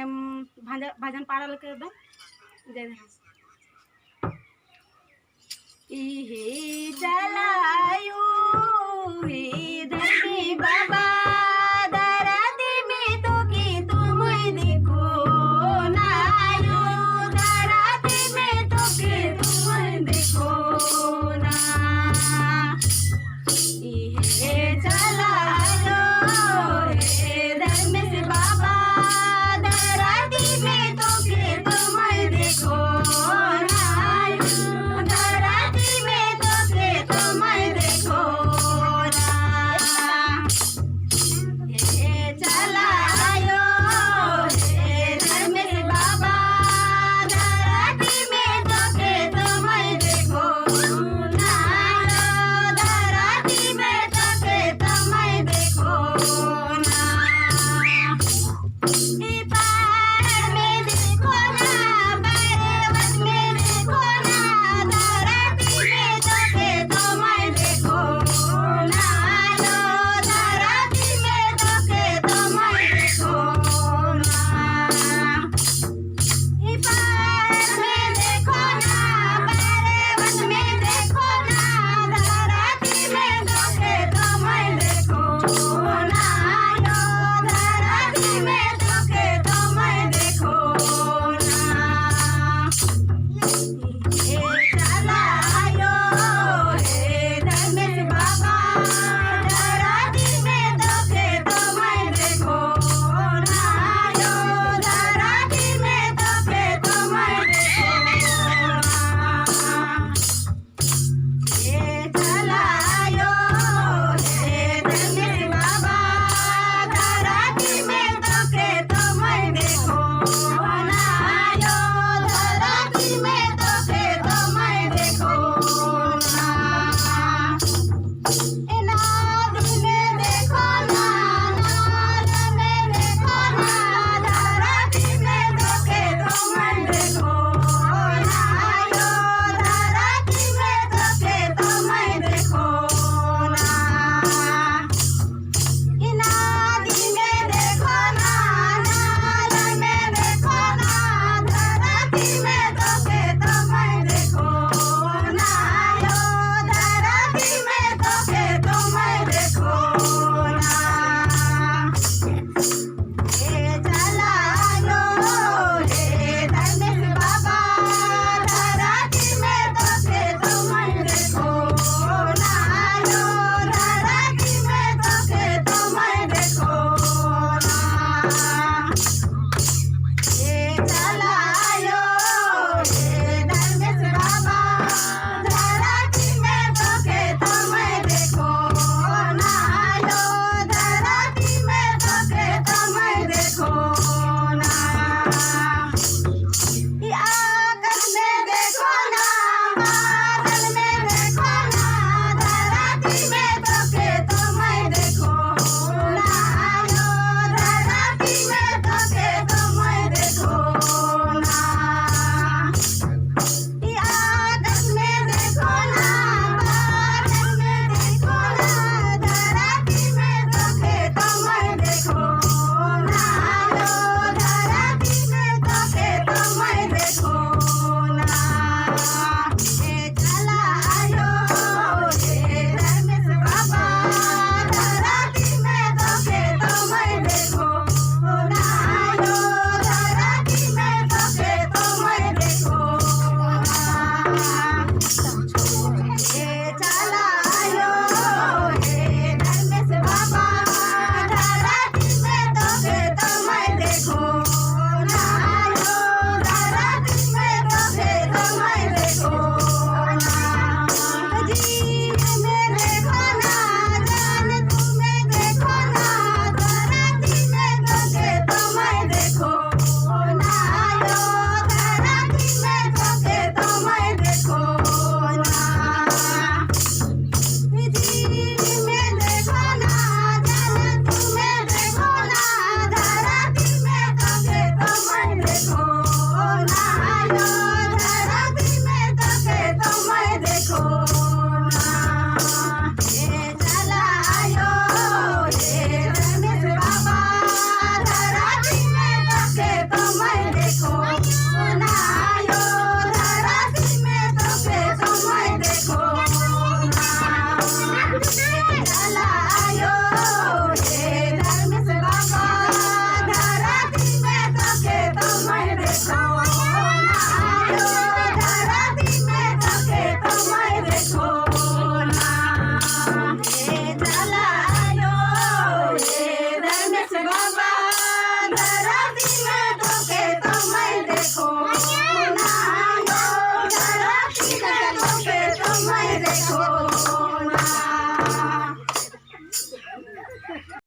भजन पारल कर दो। इहे चलायो हे धरती बाबा धरती में तो कि तुम देखो नायो धरती में तो कि तुम देखो ना। इहे चलायो हे धर्मेश बाबा धरती में तो कि तुम देखो नायो धरती में तो कि तुम देखो ना। हे चलायो हे धर्मेश बाबा धरती में तो कि तुम देखो नायो धरती में तो कि तुम देखो ना। ई पहाड़ में देखो ना पर्वत में देखो ना धरती में तो कि तुम देखो नायो धरती में तो कि तुम देखो ना। ई पहाड़ में देखो ना पर्वत में देखो ना धरती में तो कि तुम देखो नायो धरती में तो कि तुम देखो ना। हे चलायो हे धर्मेश बाबा धरती में तो कि तुम देखो नायो धरती में तो कि तुम देखो ना। हे चलायो हे धर्मेश बाबा धरती में तो कि तुम देखो नायो धरती में तो कि तुम देखो ना। नाद में देखो ना नाद में देखो ना धरती में तो कि तुम देखो नायो धरती में तो कि तुम देखो ना। नादी में देखो ना नाद में देखो ना धरती में तो कि तुम देखो नायो धरती में तो कि तुम देखो ना। हे चलायो हे धर्मेश बाबा धरती में तो कि तुम देखो नायो धरती में तो कि तुम देखो ना। हे चलायो हे धर्मेश बाबा धरती में तो कि तुम देखो नायो धरती में तो कि तुम देखो ना। ई आकाश में देखो ना बादल में देखो ना धरती में तो कि तुम देखो नायो धरती में तो कि तुम देखो ना। ई आकाश में देखो ना बादल में देखो ना धरती में तो कि तुम देखो नायो धरती में तो कि तुम देखो ना। हे चलायो हे धर्मेश बाबा धरती में तो कि तुम देखो नायो धरती में तो कि तुम देखो ना। हे चलायो हे धर्मेश बाबा धरती में तो कि तुम देखो नायो धरती में तो कि तुम देखो ना। जी